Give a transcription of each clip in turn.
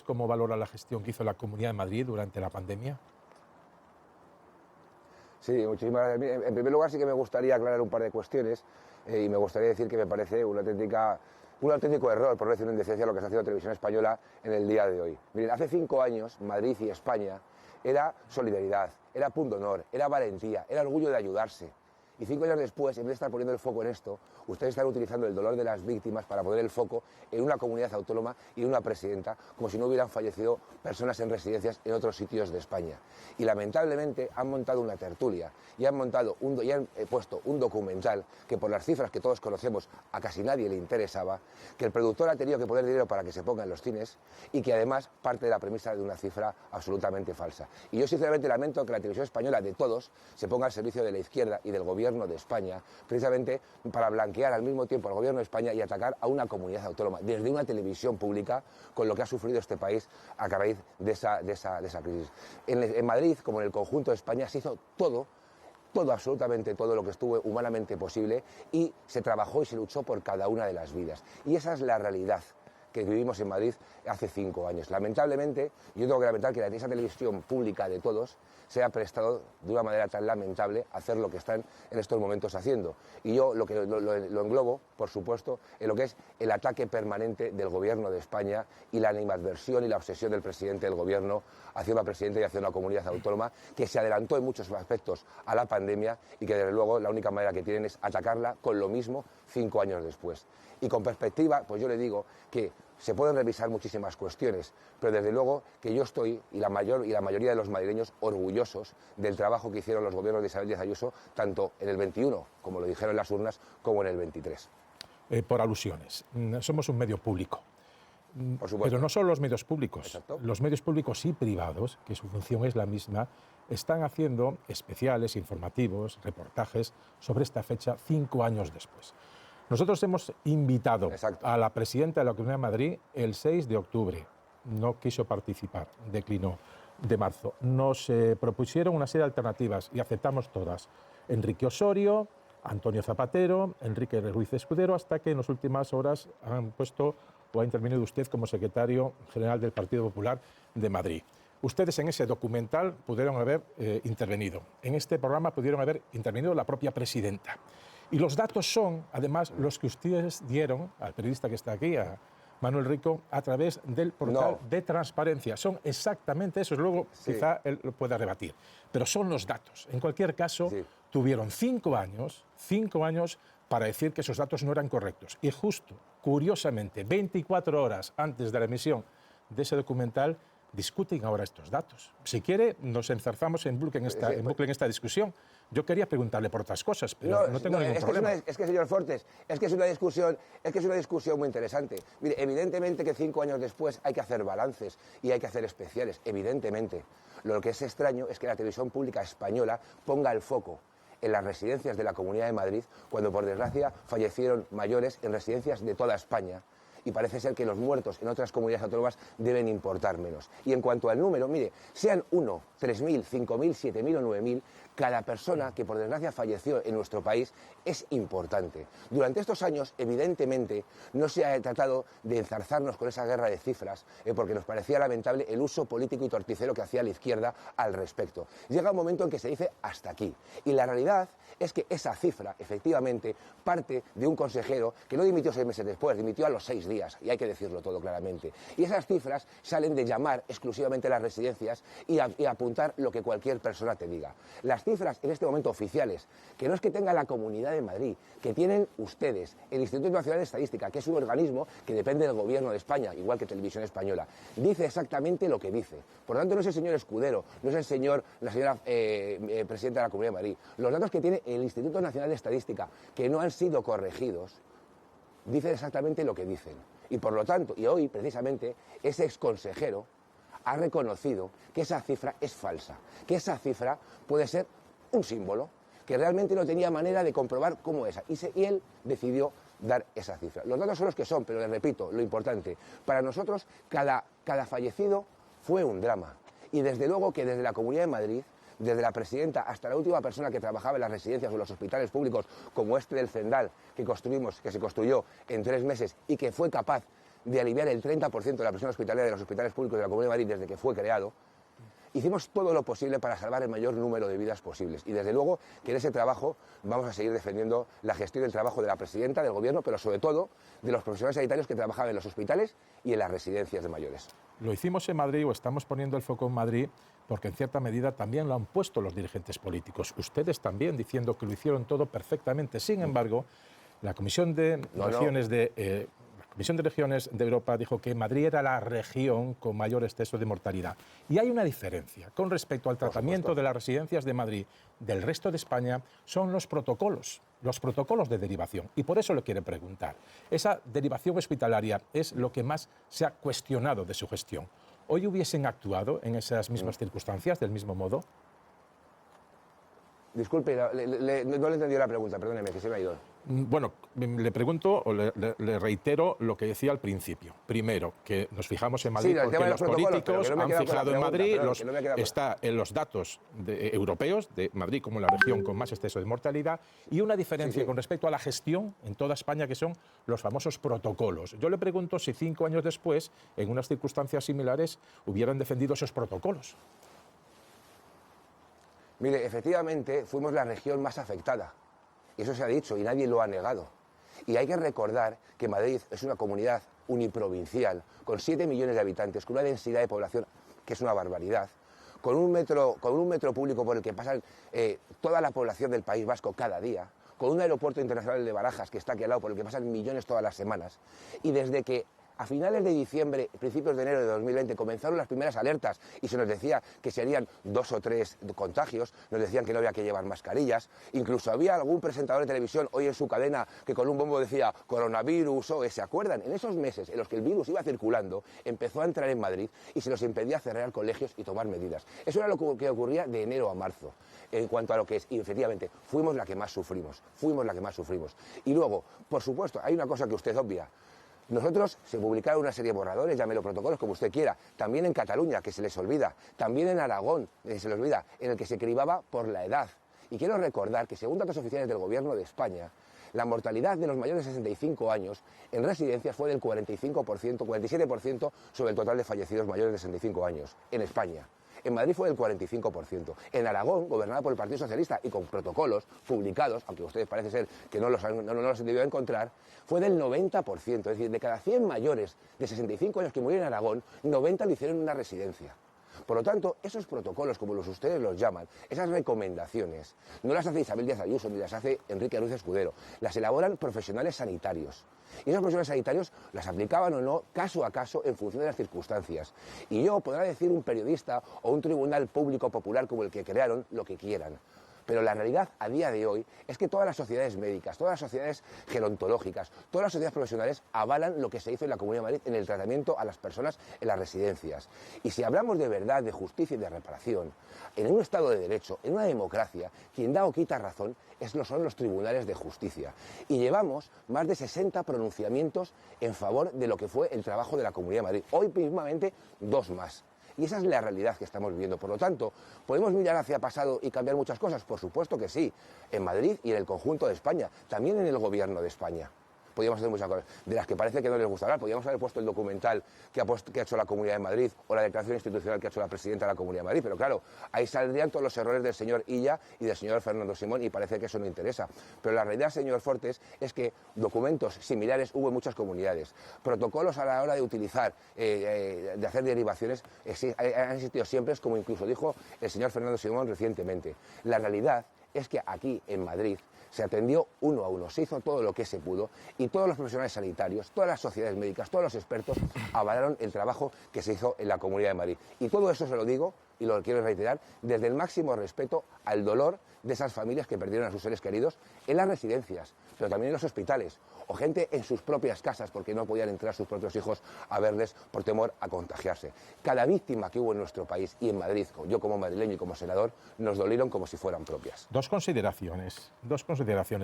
¿Cómo valora la gestión que hizo la Comunidad de Madrid durante la pandemia? Sí, muchísimas gracias. En primer lugar, sí que me gustaría aclarar un par de cuestiones y me gustaría decir que me parece un auténtico error, por no decir una indecencia, lo que está haciendo Televisión Española en el día de hoy. Miren, hace 5 años, Madrid y España era solidaridad, era punto honor, era valentía, era orgullo de ayudarse. Y 5 años después, en vez de estar poniendo el foco en esto, ustedes están utilizando el dolor de las víctimas para poner el foco en una comunidad autónoma y en una presidenta, como si no hubieran fallecido personas en residencias en otros sitios de España. Y lamentablemente han montado una tertulia y han puesto un documental que, por las cifras que todos conocemos, a casi nadie le interesaba, que el productor ha tenido que poner dinero para que se ponga en los cines y que además parte de la premisa de una cifra absolutamente falsa. Y yo sinceramente lamento que la televisión española de todos se ponga al servicio de la izquierda y del gobierno de España, precisamente para blanquear al mismo tiempo al gobierno de España y atacar a una comunidad autónoma desde una televisión pública, con lo que ha sufrido este país a raíz de esa crisis. En Madrid, como en el conjunto de España, se hizo todo, absolutamente todo lo que estuvo humanamente posible, y se trabajó y se luchó por cada una de las vidas. Y esa es la realidad que vivimos en Madrid hace 5 años. Lamentablemente, yo tengo que lamentar que esa televisión pública de todos se ha prestado de una manera tan lamentable a hacer lo que están en estos momentos haciendo. Y yo lo englobo, por supuesto, en lo que es el ataque permanente del gobierno de España y la animadversión y la obsesión del presidente del gobierno hacia una presidenta y hacia una comunidad autónoma que se adelantó en muchos aspectos a la pandemia y que, desde luego, la única manera que tienen es atacarla con lo mismo 5 años después. Y con perspectiva, pues yo le digo que se pueden revisar muchísimas cuestiones, pero desde luego que yo estoy, y la mayoría de los madrileños, orgullosos del trabajo que hicieron los gobiernos de Isabel Díaz Ayuso, tanto en el 21, como lo dijeron en las urnas, como en el 23. Por alusiones. Somos un medio público. Por supuesto. Pero no solo los medios públicos. Exacto. Los medios públicos y privados, que su función es la misma, están haciendo especiales, informativos, reportajes sobre esta fecha 5 años después. Nosotros hemos invitado a la presidenta de la Comunidad de Madrid el 6 de octubre. No quiso participar, declinó, de marzo. Nos propusieron una serie de alternativas y aceptamos todas. Enrique Osorio, Antonio Zapatero, Enrique Ruiz Escudero, hasta que en las últimas horas han puesto o ha intervenido usted como secretario general del Partido Popular de Madrid. Ustedes en ese documental pudieron haber intervenido. En este programa pudieron haber intervenido la propia presidenta. Y los datos son, además, los que ustedes dieron al periodista que está aquí, a Manuel Rico, a través del portal de transparencia. Son exactamente esos. Luego quizá él lo pueda rebatir. Pero son los datos. En cualquier caso, tuvieron 5 años para decir que esos datos no eran correctos. Y justo, curiosamente, 24 horas antes de la emisión de ese documental, discuten ahora estos datos. Si quiere, nos enzarzamos en bucle en esta discusión. Yo quería preguntarle por otras cosas, pero no tengo ningún problema. Es que, señor Fortes, es que es una discusión muy interesante. Mire, evidentemente que 5 años después hay que hacer balances y hay que hacer especiales, evidentemente. Lo que es extraño es que la televisión pública española ponga el foco en las residencias de la Comunidad de Madrid, cuando, por desgracia, fallecieron mayores en residencias de toda España. Y parece ser que los muertos en otras comunidades autónomas deben importar menos. Y en cuanto al número, mire, sean 1, 3.000, 5.000, 7.000 o 9.000, cada persona que por desgracia falleció en nuestro país es importante. Durante estos años, evidentemente, no se ha tratado de enzarzarnos con esa guerra de cifras, porque nos parecía lamentable el uso político y torticero que hacía la izquierda al respecto. Llega un momento en que se dice hasta aquí. Y la realidad es que esa cifra, efectivamente, parte de un consejero que no dimitió 6 meses después, dimitió a los 6 días, y hay que decirlo todo claramente. Y esas cifras salen de llamar exclusivamente a las residencias y apuntar lo que cualquier persona te diga. Las cifras en este momento oficiales, que no es que tenga la Comunidad de Madrid, que tienen ustedes, el Instituto Nacional de Estadística, que es un organismo que depende del Gobierno de España, igual que Televisión Española, dice exactamente lo que dice. Por lo tanto, no es el señor Escudero, no es la señora presidenta de la Comunidad de Madrid. Los datos que tiene el Instituto Nacional de Estadística, que no han sido corregidos, dicen exactamente lo que dicen. Y por lo tanto, y hoy precisamente, ese exconsejero ha reconocido que esa cifra es falsa, que esa cifra puede ser un símbolo, que realmente no tenía manera de comprobar cómo es. Y él decidió dar esa cifra. Los datos son los que son, pero les repito, lo importante, para nosotros cada fallecido fue un drama. Y desde luego que desde la Comunidad de Madrid, desde la presidenta hasta la última persona que trabajaba en las residencias o en los hospitales públicos, como este del Zendal, que se construyó en 3 meses y que fue capaz de aliviar el 30% de la presión hospitalaria de los hospitales públicos de la Comunidad de Madrid desde que fue creado, hicimos todo lo posible para salvar el mayor número de vidas posibles. Y desde luego que en ese trabajo vamos a seguir defendiendo la gestión del trabajo de la presidenta, del Gobierno, pero sobre todo de los profesionales sanitarios que trabajan en los hospitales y en las residencias de mayores. Lo hicimos en Madrid, o estamos poniendo el foco en Madrid, porque en cierta medida también lo han puesto los dirigentes políticos. Ustedes también, diciendo que lo hicieron todo perfectamente. Sin embargo, la Comisión de Regiones de... La Comisión de Regiones de Europa dijo que Madrid era la región con mayor exceso de mortalidad. Y hay una diferencia con respecto al tratamiento de las residencias de Madrid del resto de España, son los protocolos de derivación. Y por eso le quiero preguntar, esa derivación hospitalaria es lo que más se ha cuestionado de su gestión. ¿Hoy hubiesen actuado en esas mismas circunstancias, del mismo modo? Disculpe, no le entendí la pregunta, perdóneme, que se me ha ido. Bueno, le pregunto o le reitero lo que decía al principio. Primero, que nos fijamos en Madrid porque los políticos han fijado en Madrid, está en los datos europeos de Madrid como la región con más exceso de mortalidad, y una diferencia con respecto a la gestión en toda España, que son los famosos protocolos. Yo le pregunto si 5 años después, en unas circunstancias similares, hubieran defendido esos protocolos. Mire, efectivamente, fuimos la región más afectada. Y eso se ha dicho y nadie lo ha negado. Y hay que recordar que Madrid es una comunidad uniprovincial, con 7 millones de habitantes, con una densidad de población que es una barbaridad, con un metro público por el que pasan toda la población del País Vasco cada día, con un aeropuerto internacional de Barajas que está aquí al lado, por el que pasan millones todas las semanas. Y desde que a finales de diciembre, principios de enero de 2020, comenzaron las primeras alertas y se nos decía que serían 2 o 3 contagios, nos decían que no había que llevar mascarillas, incluso había algún presentador de televisión hoy en su cadena que con un bombo decía coronavirus o ¿se acuerdan? En esos meses en los que el virus iba circulando, empezó a entrar en Madrid y se nos impedía cerrar colegios y tomar medidas. Eso era lo que ocurría de enero a marzo, en cuanto a lo que es, y efectivamente, fuimos la que más sufrimos. Y luego, por supuesto, hay una cosa que usted obvia. Nosotros se publicaron una serie de borradores, llámelo protocolos, como usted quiera, también en Cataluña, que se les olvida, también en Aragón, que se les olvida, en el que se cribaba por la edad. Y quiero recordar que, según datos oficiales del Gobierno de España, la mortalidad de los mayores de 65 años en residencias fue del 47% sobre el total de fallecidos mayores de 65 años, en España. En Madrid fue del 45%. En Aragón, gobernada por el Partido Socialista y con protocolos publicados, aunque a ustedes parece ser que no los han debido encontrar, fue del 90%. Es decir, de cada 100 mayores de 65 años que murieron en Aragón, 90 lo hicieron en una residencia. Por lo tanto, esos protocolos, como ustedes los llaman, esas recomendaciones, no las hace Isabel Díaz Ayuso ni las hace Enrique Ruiz Escudero, las elaboran profesionales sanitarios. Y esos profesionales sanitarios las aplicaban o no caso a caso en función de las circunstancias. Y podrá decir un periodista o un tribunal público popular como el que crearon lo que quieran. Pero la realidad a día de hoy es que todas las sociedades médicas, todas las sociedades gerontológicas, todas las sociedades profesionales avalan lo que se hizo en la Comunidad de Madrid en el tratamiento a las personas en las residencias. Y si hablamos de verdad, de justicia y de reparación, en un Estado de Derecho, en una democracia, quien da o quita razón son los tribunales de justicia. Y llevamos más de 60 pronunciamientos en favor de lo que fue el trabajo de la Comunidad de Madrid. Hoy mismamente 2 más. Y esa es la realidad que estamos viviendo. Por lo tanto, ¿podemos mirar hacia el pasado y cambiar muchas cosas? Por supuesto que sí, en Madrid y en el conjunto de España, también en el Gobierno de España. Podríamos hacer muchas cosas, de las que parece que no les gusta hablar. Podríamos haber puesto el documental que ha hecho la Comunidad de Madrid o la declaración institucional que ha hecho la presidenta de la Comunidad de Madrid, pero claro, ahí saldrían todos los errores del señor Illa y del señor Fernando Simón y parece que eso no interesa. Pero la realidad, señor Fortes, es que documentos similares hubo en muchas comunidades. Protocolos a la hora de utilizar, de hacer derivaciones, han existido siempre, como incluso dijo el señor Fernando Simón recientemente. La realidad es que aquí, en Madrid, se atendió uno a uno, se hizo todo lo que se pudo y todos los profesionales sanitarios, todas las sociedades médicas, todos los expertos avalaron el trabajo que se hizo en la Comunidad de Madrid. Y todo eso se lo digo y lo quiero reiterar desde el máximo respeto al dolor de esas familias que perdieron a sus seres queridos en las residencias, pero también en los hospitales, o gente en sus propias casas porque no podían entrar sus propios hijos a verles por temor a contagiarse. Cada víctima que hubo en nuestro país y en Madrid, yo como madrileño y como senador, nos dolieron como si fueran propias. Dos consideraciones,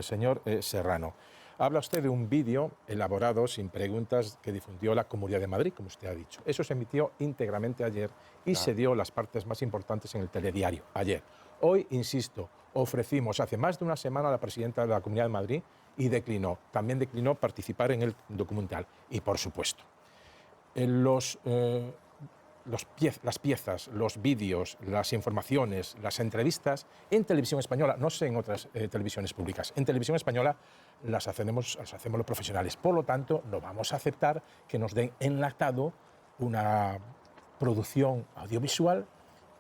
señor Serrano. Habla usted de un vídeo elaborado sin preguntas que difundió la Comunidad de Madrid, como usted ha dicho. Eso se emitió íntegramente ayer y se dio las partes más importantes en el telediario ayer. Hoy, insisto, ofrecimos hace más de una semana a la presidenta de la Comunidad de Madrid y declinó. También declinó participar en el documental. Y por supuesto, las piezas, los vídeos, las informaciones, las entrevistas en Televisión Española, no sé en otras televisiones públicas, en Televisión Española las hacemos los profesionales. Por lo tanto, no vamos a aceptar que nos den enlatado una producción audiovisual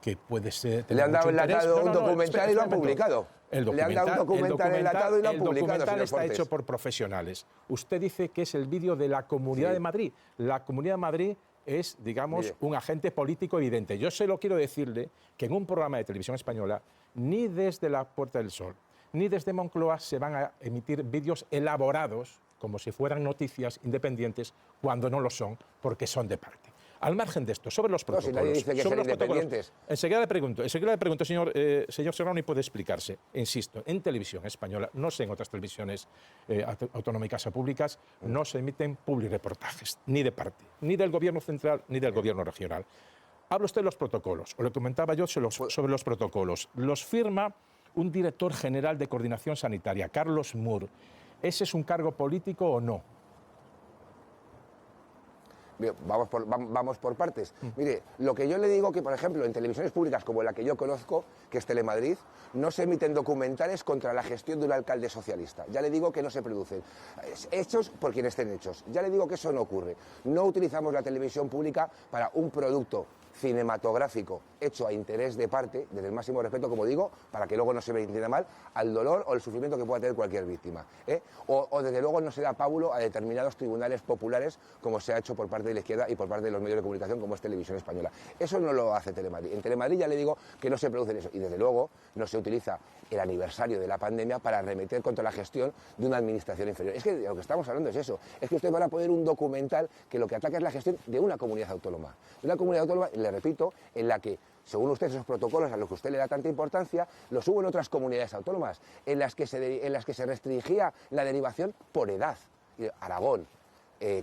que puede ser... Le han dado enlatado un documental y lo han publicado. Le han dado un documental enlatado y lo han publicado. El documental está hecho por profesionales. Usted dice que es el vídeo de la Comunidad de Madrid. La Comunidad de Madrid es, digamos, un agente político evidente. Yo solo quiero decirle que en un programa de Televisión Española, ni desde la Puerta del Sol, ni desde Moncloa se van a emitir vídeos elaborados como si fueran noticias independientes cuando no lo son, porque son de parte. Al margen de esto, sobre los protocolos. No, si nadie dice que sean independientes. Enseguida le pregunto, señor Serrano, y puede explicarse. Insisto, en Televisión Española, no sé en otras televisiones autonómicas o públicas, no se emiten publireportajes, ni de parte, ni del Gobierno central, ni del Gobierno regional. Habla usted de los protocolos, o le comentaba yo sobre los protocolos. Los firma un director general de coordinación sanitaria, Carlos Moore. ¿Ese es un cargo político o no? Vamos por partes. Mire, lo que yo le digo que, por ejemplo, en televisiones públicas como la que yo conozco, que es Telemadrid, no se emiten documentales contra la gestión de un alcalde socialista. Ya le digo que no se producen. Hechos por quienes estén hechos. Ya le digo que eso no ocurre. No utilizamos la televisión pública para un producto cinematográfico hecho a interés de parte, desde el máximo respeto, como digo, para que luego no se me entienda mal, al dolor o el sufrimiento que pueda tener cualquier víctima. O desde luego no se da pábulo a determinados tribunales populares, como se ha hecho por parte de la izquierda y por parte de los medios de comunicación, como es Televisión Española. Eso no lo hace Telemadrid. En Telemadrid ya le digo que no se produce eso. Y desde luego no se utiliza el aniversario de la pandemia para arremeter contra la gestión de una administración inferior. Es que de lo que estamos hablando es eso. Es que ustedes van a poner un documental que lo que ataca es la gestión de una comunidad autónoma. De una comunidad autónoma, le repito, en la que, según usted, esos protocolos a los que usted le da tanta importancia, los hubo en otras comunidades autónomas, en las que se restringía la derivación por edad. Aragón,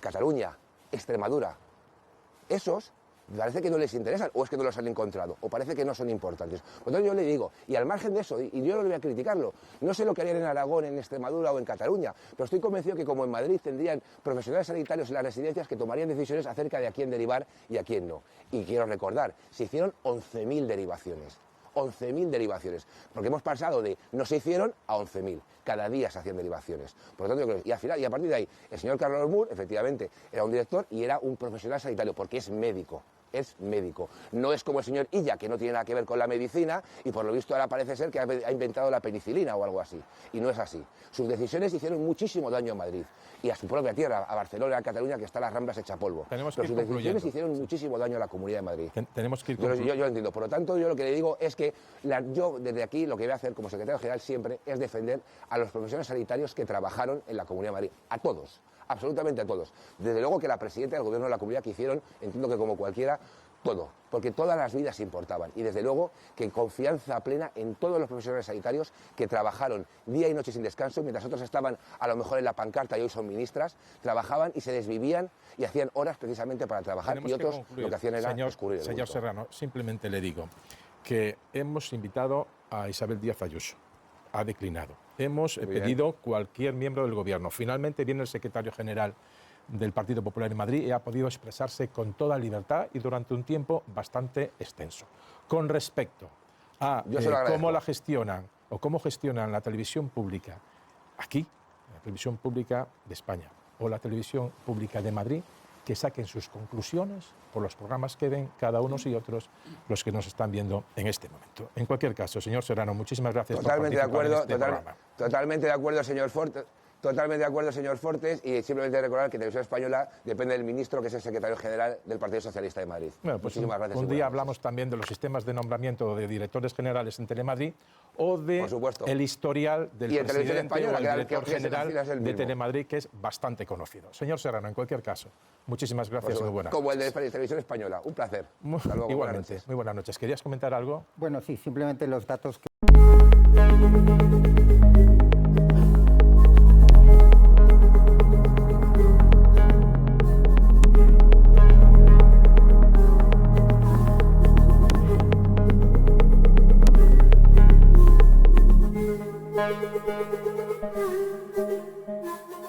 Cataluña, Extremadura. Esos parece que no les interesan, o es que no los han encontrado, o parece que no son importantes. Por lo tanto, yo le digo, y al margen de eso, y yo no voy a criticarlo, no sé lo que harían en Aragón, en Extremadura o en Cataluña, pero estoy convencido que como en Madrid tendrían profesionales sanitarios en las residencias que tomarían decisiones acerca de a quién derivar y a quién no. Y quiero recordar, se hicieron 11.000 derivaciones. 11.000 derivaciones, porque hemos pasado de no se hicieron a 11.000. Cada día se hacían derivaciones. Por lo tanto, yo creo, y al final, y a partir de ahí, el señor Carlos Moore, efectivamente, era un director y era un profesional sanitario, porque es médico. Es médico. No es como el señor Illa, que no tiene nada que ver con la medicina y por lo visto ahora parece ser que ha inventado la penicilina o algo así. Y no es así. Sus decisiones hicieron muchísimo daño a Madrid y a su propia tierra, a Barcelona, a Cataluña, que está las Ramblas hecha polvo. Pero sus decisiones hicieron muchísimo daño a la Comunidad de Madrid. Tenemos que ir yo lo entiendo. Por lo tanto, yo lo que le digo es que yo desde aquí lo que voy a hacer como secretario general siempre es defender a los profesionales sanitarios que trabajaron en la Comunidad de Madrid. A todos. Absolutamente a todos. Desde luego que la presidenta del Gobierno de la Comunidad que hicieron, entiendo que como cualquiera, todo, porque todas las vidas importaban. Y desde luego que confianza plena en todos los profesionales sanitarios que trabajaron día y noche sin descanso, mientras otros estaban a lo mejor en la pancarta y hoy son ministras, trabajaban y se desvivían y hacían horas precisamente para trabajar. Y otros lo que hacían era escurrir el bulto. Señor Serrano, simplemente le digo que hemos invitado a Isabel Díaz Ayuso. Ha declinado. Hemos pedido cualquier miembro del Gobierno. Finalmente viene el secretario general del Partido Popular en Madrid y ha podido expresarse con toda libertad y durante un tiempo bastante extenso. Con respecto a cómo la gestionan o cómo gestionan la televisión pública aquí, la televisión pública de España o la televisión pública de Madrid, que saquen sus conclusiones por los programas que ven cada uno y otros los que nos están viendo en este momento. En cualquier caso, señor Serrano, muchísimas gracias por participar en este programa. Totalmente de acuerdo, señor Fortes. Totalmente de acuerdo, señor Fortes, y simplemente recordar que Televisión Española depende del ministro, que es el secretario general del Partido Socialista de Madrid. Bueno, pues muchísimas gracias. Un día hablamos también de los sistemas de nombramiento de directores generales en Telemadrid o de el historial del presidente o el director general de Telemadrid, que es bastante conocido. Señor Serrano, en cualquier caso, muchísimas gracias y muy buenas. Como el de Televisión Española, un placer. Hasta luego, igualmente, muy buenas noches. ¿Querías comentar algo? Bueno, sí, simplemente los datos que...